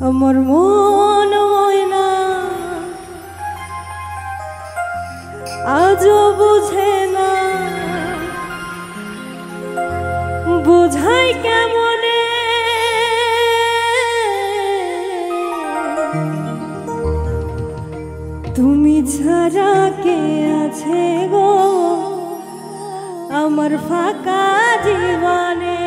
আমার মন ময়না আজও বুঝে না, বুঝাই কেমনে তুমি ছাড়া কে আছে গো আমার ফাঁকা জীবনে।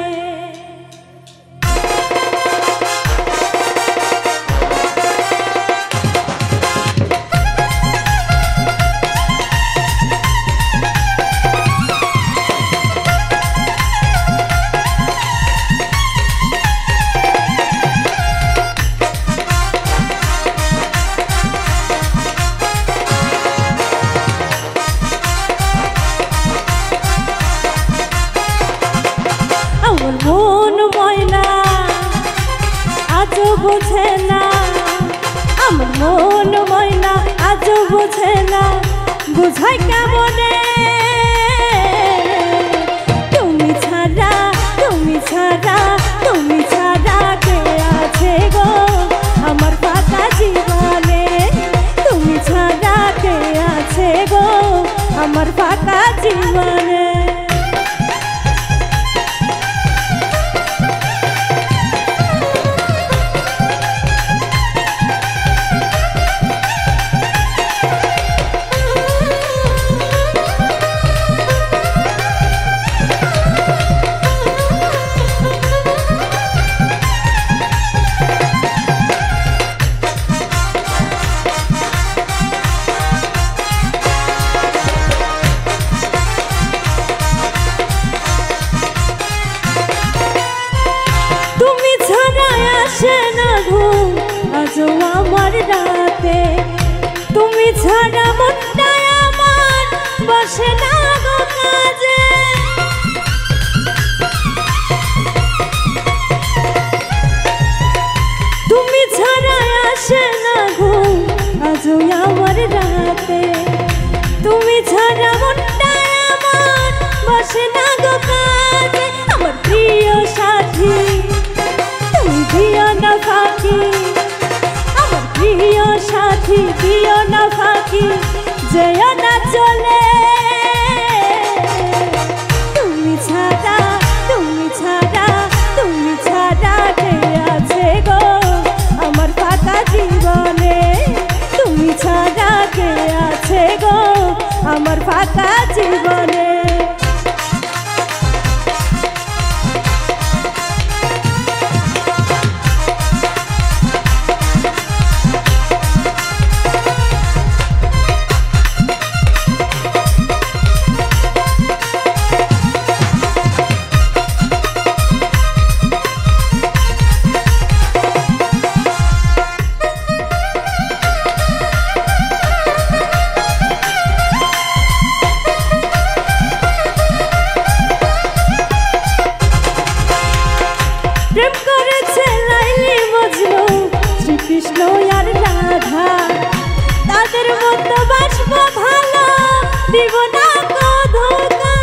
আমার মন ময়না আজও বোঝে না, আমার মন ময়না আজও বোঝে না, বোঝাই কেমনে তুমি ছাড়া, তুমি ছাড়া, তুমি ছাড়া কে আছে গো আমার ফাঁকা জীবনে, তুমি ছাড়া কে আছে গো আমার ফাঁকা জীবনে। আজও আমার রাতে তুমি ছাড়া মনটা আমার বসে না গো কাজে, তুমি ছাড়া আসে না গো আজও আমার রাতে, তুমি ছাড়া মনটা আমার বসে না গো কাজে। আমার প্রিয় সাথী তুমি দিও না ফাঁকি, আমার প্রিয় সাথী দিও না ফাঁকি, যেও না চলে তুমি ছাড়া, তুমি ছাড়া, তুমি ছাড়া কে আছে গো আমার ফাঁকা জীবনে, তুমি ছাড়া কে আছে গো আমার ফাঁকা জীবনে। প্রেম করেছে লাইলি মজনু শ্রীকৃষ্ণ আর রাধা, তাদের মতো বাসবো ভালো দিব না গো ধোঁকা।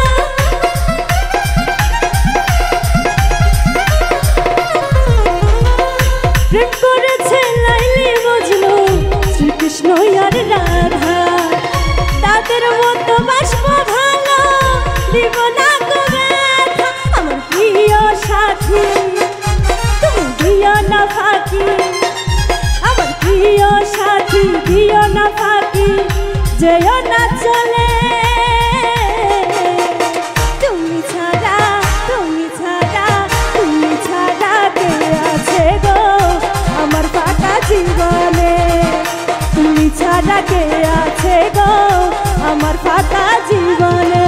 প্রেম করেছে লাইলি মজনু শ্রীকৃষ্ণ আর রাধা, তাদের মতো বাসবো ভালো দিব না গো ব্যথা। আমার প্রিয় সাথী দিও না ফাঁকি, আমার প্রিয় সাথী দিও না ফাঁকি, যেও না চলে তুমি ছাড়া, তুমি ছাড়া, তুমি ছাড়া কে আছে গো আমার ফাঁকা জীবনে, তুমি ছাড়া কে আছে গো আমার ফাঁকা জীবনে।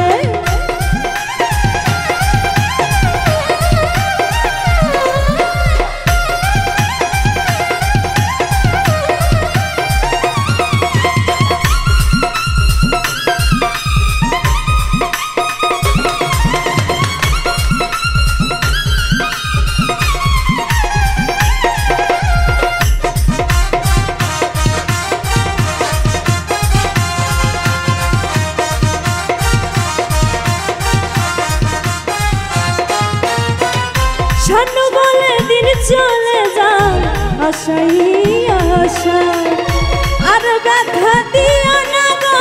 আশাই আশায় আর ব্যথা দিও না গো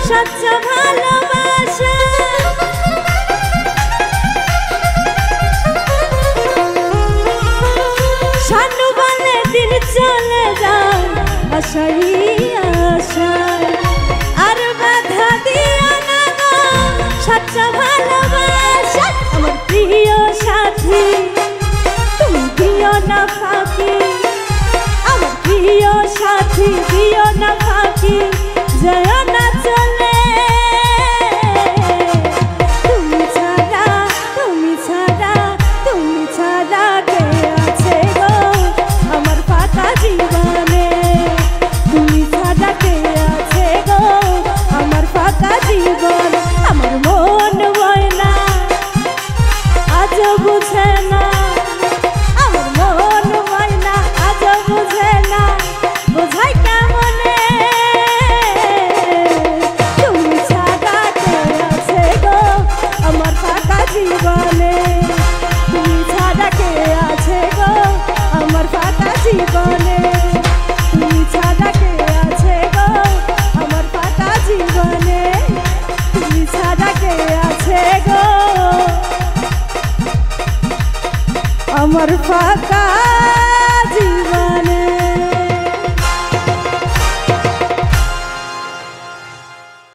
সচ্চ ভালোবাসা শানু বলে দিন চলে যায় আশাই আশায় আর ব্যথা দিও না গো সচ্চ ভালোবাসা আমার প্রিয় সাথী তুমি দিও না ফাঁকি আমার প্রিয় সাথী দিও না ফাঁকি যায় না চলে তুমি ছাড়া তুমি ছাড়া তুমি ছাড়া কে আছে গো আমার ফাঁকা জীবনে তুমি ছাড়া কে আছে গো আমার ফাঁকা জীবন আমার মন বয় না আজ বুঝে না আমার মন বয় না আজ বুঝে না বোঝাই কেমনে তুমি ছাড়া কে আছে গো আমার ফাঁকা জীবনে তুমি ছাড়া কে আছে গো আমার ফাঁকা জীবনে তুমি ছাড়া কে আছে গো আমার ফাঁকা জীবনে তুমি ছাড়া কে আছে গো আমার ফাঁকা